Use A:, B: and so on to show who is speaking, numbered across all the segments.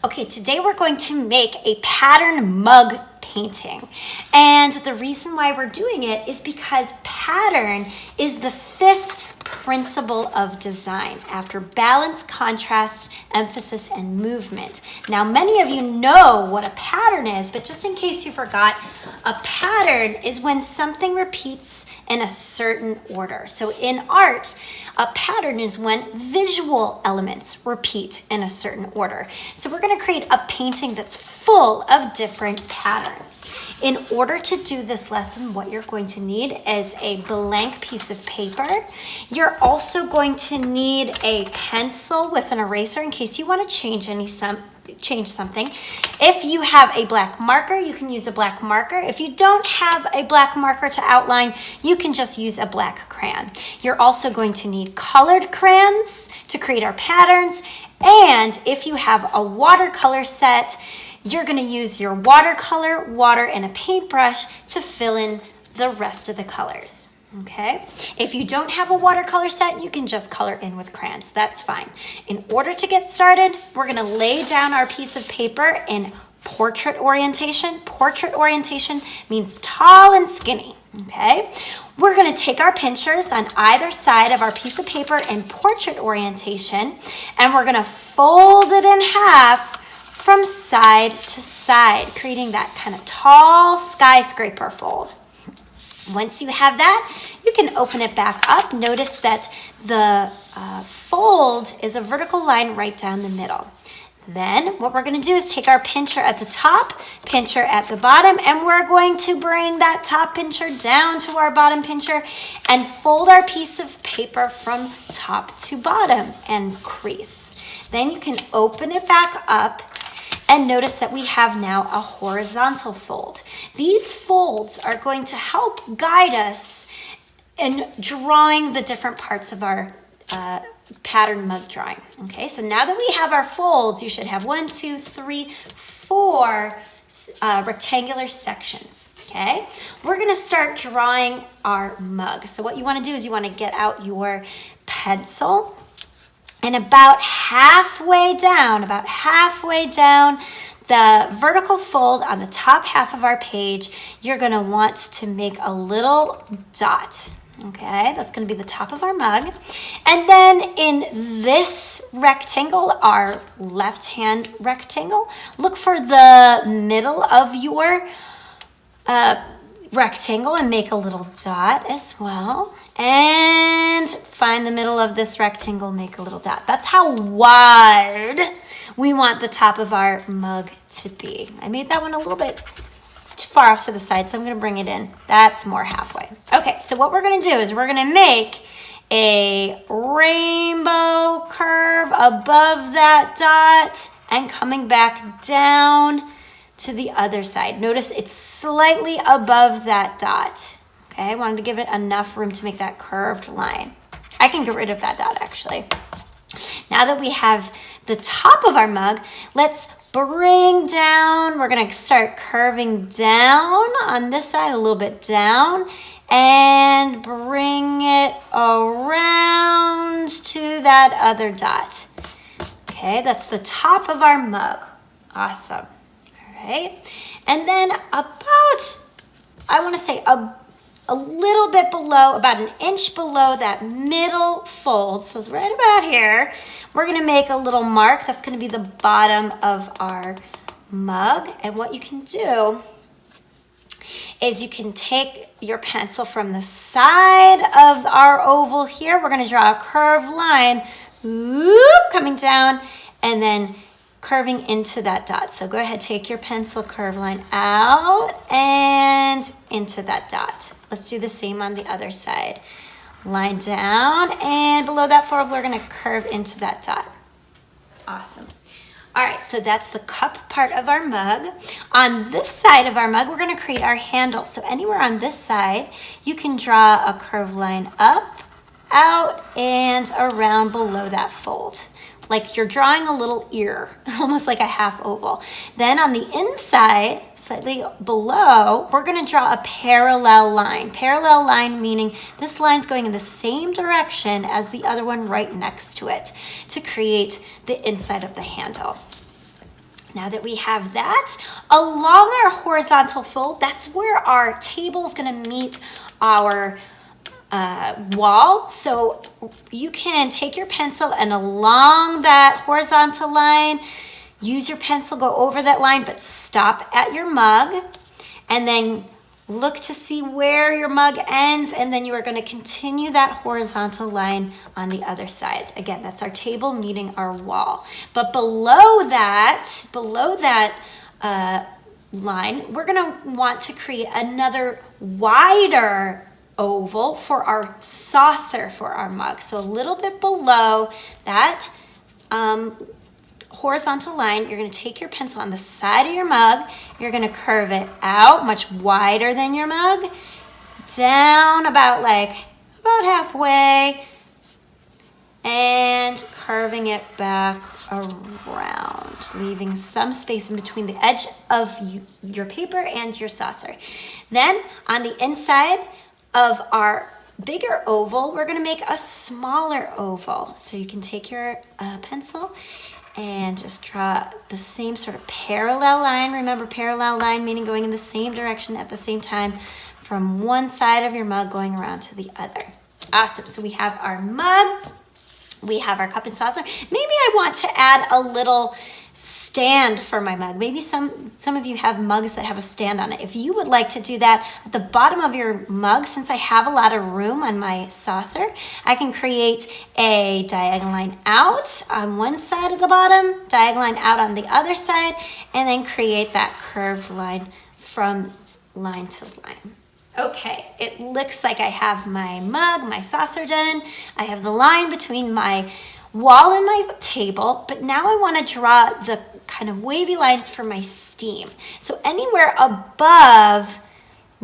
A: Okay, today we're going to make a pattern mug painting. And the reason why we're doing it is because pattern is the fifth principle of design after balance, contrast, emphasis, and movement. Now, many of you know what a pattern is, but just in case you forgot, a pattern is when something repeats in a certain order. So in art, a pattern is when visual elements repeat in a certain order. So we're going to create a painting that's full of different patterns. In order to do this lesson, what you're going to need is a blank piece of paper. You're also going to need a pencil with an eraser in case you want to change something. If you have a black marker, you can use a black marker. If you don't have a black marker to outline, you can just use a black crayon. You're also going to need colored crayons to create our patterns. And if you have a watercolor set, you're going to use your watercolor, water, and a paintbrush to fill in the rest of the colors. Okay, if you don't have a watercolor set, you can just color in with crayons. That's fine. In order to get started, we're going to lay down our piece of paper in portrait orientation. Portrait orientation means tall and skinny. Okay, we're going to take our pinchers on either side of our piece of paper in portrait orientation, and we're going to fold it in half from side to side, creating that kind of tall skyscraper fold. Once you have that, you can open it back up. Notice that the fold is a vertical line right down the middle. Then what we're going to do is take our pincher at the top, pincher at the bottom, and we're going to bring that top pincher down to our bottom pincher and fold our piece of paper from top to bottom and crease. Then you can open it back up and notice that we have now a horizontal fold. These folds are going to help guide us in drawing the different parts of our pattern mug drawing. Okay, so now that we have our folds, you should have 1, 2, 3, 4 rectangular sections. Okay, we're gonna start drawing our mug. So what you wanna do is you wanna get out your pencil, and about halfway down the vertical fold on the top half of our page, you're going to want to make a little dot. Okay, that's going to be the top of our mug. And then in this rectangle, our left-hand rectangle, look for the middle of your rectangle and make a little dot as well. And find the middle of this rectangle, make a little dot. That's how wide we want the top of our mug to be. I made that one a little bit far off to the side, so I'm going to bring it in. That's more halfway. Okay, so what we're going to do is we're going to make a rainbow curve above that dot and coming back down to the other side. Notice it's slightly above that dot. Okay, I wanted to give it enough room to make that curved line. I can get rid of that dot actually. Now that we have the top of our mug, let's bring down, we're gonna start curving down on this side, a little bit down, and bring it around to that other dot. Okay, that's the top of our mug. Awesome. Right? And then about, I want to say a little bit below, about an inch below that middle fold, so right about here, we're going to make a little mark. That's going to be the bottom of our mug. And what you can do is you can take your pencil from the side of our oval here. We're going to draw a curved line, whoop, coming down, and then curving into that dot. So go ahead, take your pencil curve line out and into that dot. Let's do the same on the other side. Line down, and below that fold, we're gonna curve into that dot. Awesome. All right, so that's the cup part of our mug. On this side of our mug, we're gonna create our handle. So anywhere on this side, you can draw a curved line up, out, and around below that fold. Like you're drawing a little ear, almost like a half oval. Then on the inside, slightly below, we're gonna draw a parallel line. Parallel line meaning this line's going in the same direction as the other one right next to it to create the inside of the handle. Now that we have that, along our horizontal fold, that's where our table is going to meet our wall. So you can take your pencil and along that horizontal line, use your pencil, go over that line, but stop at your mug, and then look to see where your mug ends, and then you are going to continue that horizontal line on the other side. Again, that's our table meeting our wall. But below that line, we're going to want to create another wider oval for our saucer for our mug. So a little bit below that horizontal line, you're going to take your pencil on the side of your mug, you're going to curve it out much wider than your mug, down about halfway, and curving it back around, leaving some space in between the edge of your paper and your saucer. Then on the inside of our bigger oval, we're going to make a smaller oval. So you can take your pencil and just draw the same sort of parallel line. Remember, parallel line meaning going in the same direction at the same time from one side of your mug going around to the other. Awesome. So we have our mug, we have our cup and saucer. Maybe I want to add a little stand for my mug. Maybe some of you have mugs that have a stand on it. If you would like to do that at the bottom of your mug, since I have a lot of room on my saucer, I can create a diagonal line out on one side of the bottom, diagonal line out on the other side, and then create that curved line from line to line. Okay, it looks like I have my mug, my saucer done. I have the line between my wall and my table, but now I want to draw the kind of wavy lines for my steam. So anywhere above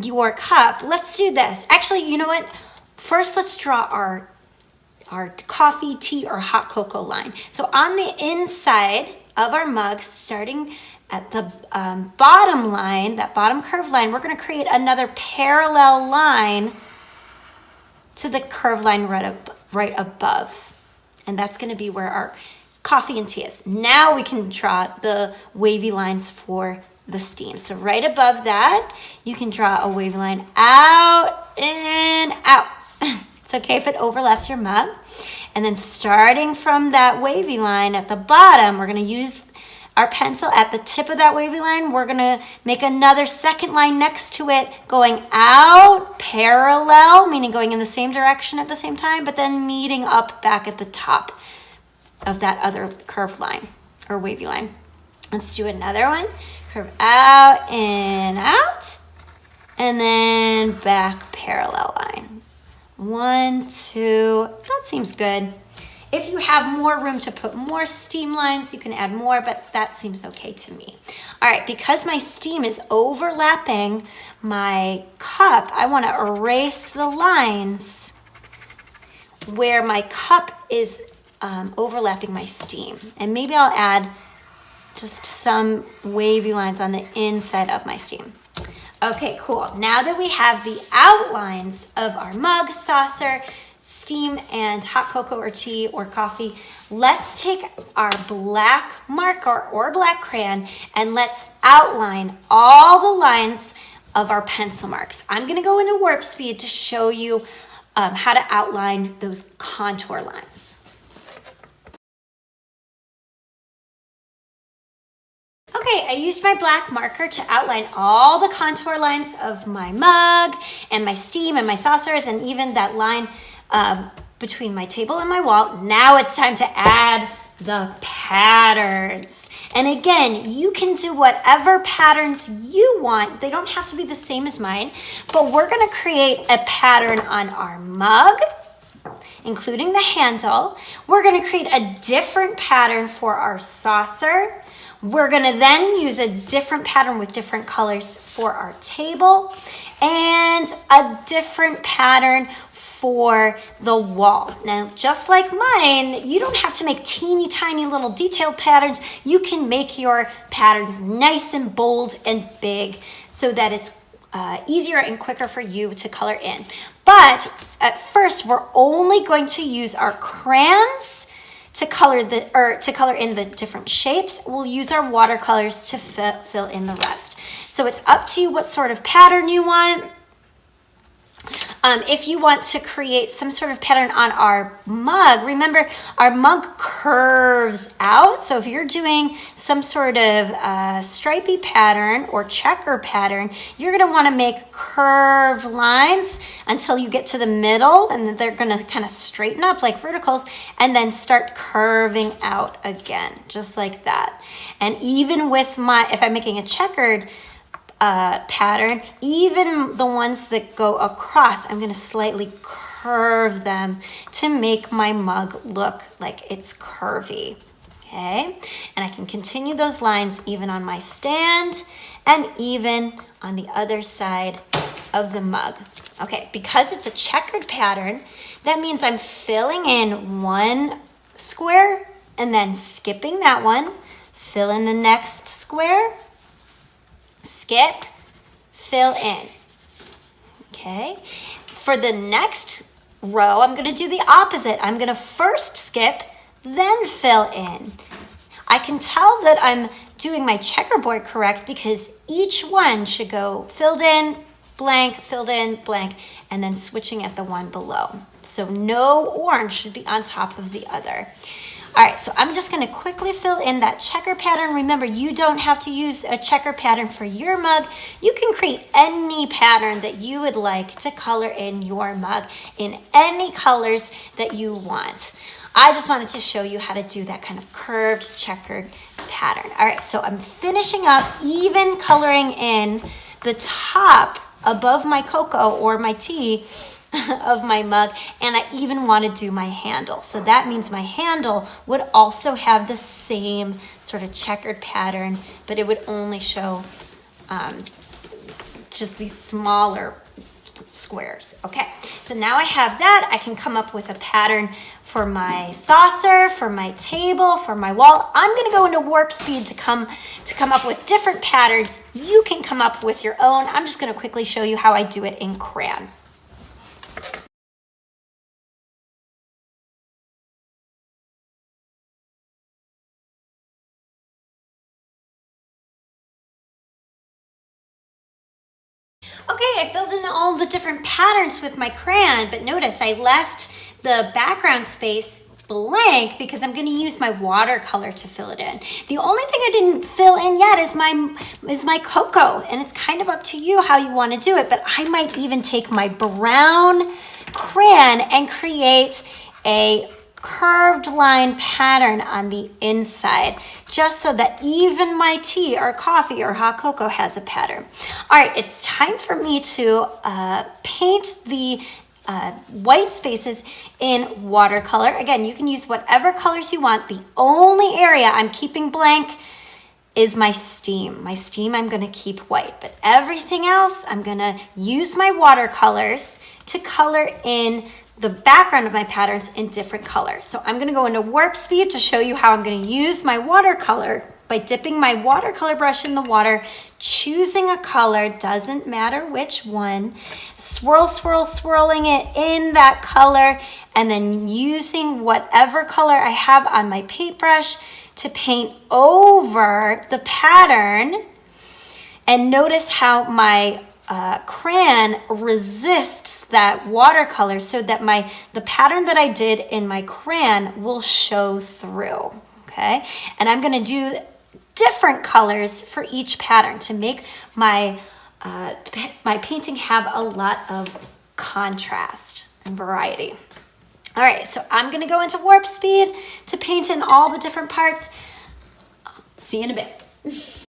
A: your cup, let's do this. Actually, you know what? First, let's draw our coffee, tea, or hot cocoa line. So on the inside of our mug, starting at the bottom line, that bottom curved line, we're going to create another parallel line to the curved line right above. And that's going to be where our coffee and tea is. Now we can draw the wavy lines for the steam. So right above that, you can draw a wavy line out and out. It's okay if it overlaps your mug. And then starting from that wavy line at the bottom, we're going to use our pencil at the tip of that wavy line. We're going to make another second line next to it, going out parallel, meaning going in the same direction at the same time, but then meeting up back at the top of that other curved line or wavy line. Let's do another one. Curve out and out, and then back parallel line. 1, 2, that seems good. If you have more room to put more steam lines, you can add more, but that seems okay to me. All right, because my steam is overlapping my cup, I want to erase the lines where my cup is overlapping my steam. And maybe I'll add just some wavy lines on the inside of my steam. Okay, cool. Now that we have the outlines of our mug, saucer, steam, and hot cocoa or tea or coffee, let's take our black marker or black crayon and let's outline all the lines of our pencil marks. I'm going to go into warp speed to show you how to outline those contour lines. Okay, I used my black marker to outline all the contour lines of my mug and my steam and my saucers and even that line between my table and my wall. Now it's time to add the patterns. And again, you can do whatever patterns you want. They don't have to be the same as mine, but we're going to create a pattern on our mug, including the handle. We're going to create a different pattern for our saucer. We're going to then use a different pattern with different colors for our table and a different pattern for the wall. Now, just like mine, you don't have to make teeny tiny little detailed patterns. You can make your patterns nice and bold and big so that it's easier and quicker for you to color in. But at first, we're only going to use our crayons to color in the different shapes. We'll use our watercolors to fill in the rest. So it's up to you what sort of pattern you want. If you want to create some sort of pattern on our mug, remember our mug curves out. So if you're doing some sort of stripy pattern or checker pattern, you're going to want to make curved lines until you get to the middle, and then they're going to kind of straighten up like verticals and then start curving out again, just like that. And even with if I'm making a checkered pattern, even the ones that go across, I'm going to slightly curve them to make my mug look like it's curvy. Okay, and I can continue those lines even on my stand and even on the other side of the mug. Okay, because it's a checkered pattern, that means I'm filling in one square and then skipping that one, fill in the next square, skip, fill in. Okay, for the next row, I'm going to do the opposite. I'm going to first skip, then fill in. I can tell that I'm doing my checkerboard correct because each one should go filled in, blank, filled in, blank, and then switching at the one below. So no orange should be on top of the other. All right, so I'm just going to quickly fill in that checker pattern. Remember, you don't have to use a checker pattern for your mug. You can create any pattern that you would like to color in your mug in any colors that you want. I just wanted to show you how to do that kind of curved checkered pattern. All right, so I'm finishing up even coloring in the top above my cocoa or my tea of my mug, and I even want to do my handle. So that means my handle would also have the same sort of checkered pattern, but it would only show just these smaller squares. Okay, so now I have that. I can come up with a pattern for my saucer, for my table, for my wall. I'm going to go into warp speed to come up with different patterns. You can come up with your own. I'm just going to quickly show you how I do it in crayon. Okay, I filled in all the different patterns with my crayon, but notice I left the background space blank because I'm going to use my watercolor to fill it in. The only thing I didn't fill in yet is my cocoa, and it's kind of up to you how you want to do it, but I might even take my brown crayon and create a curved line pattern on the inside, just so that even my tea or coffee or hot cocoa has a pattern. All right, it's time for me to paint the white spaces in watercolor. Again, you can use whatever colors you want. The only area I'm keeping blank is my steam. My steam I'm going to keep white, but everything else I'm going to use my watercolors to color in the background of my patterns in different colors. So I'm going to go into warp speed to show you how I'm going to use my watercolor by dipping my watercolor brush in the water, choosing a color, doesn't matter which one, swirling it in that color, and then using whatever color I have on my paintbrush to paint over the pattern. And notice how my crayon resists that watercolor so that the pattern that I did in my crayon will show through. Okay, and I'm going to do different colors for each pattern to make my painting have a lot of contrast and variety. All right, so I'm going to go into warp speed to paint in all the different parts. See you in a bit.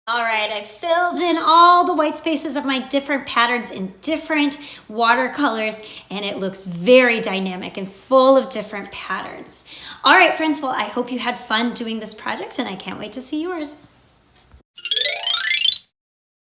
A: All right, I filled in all the white spaces of my different patterns in different watercolors, and it looks very dynamic and full of different patterns. All right, friends, well, I hope you had fun doing this project, and I can't wait to see yours.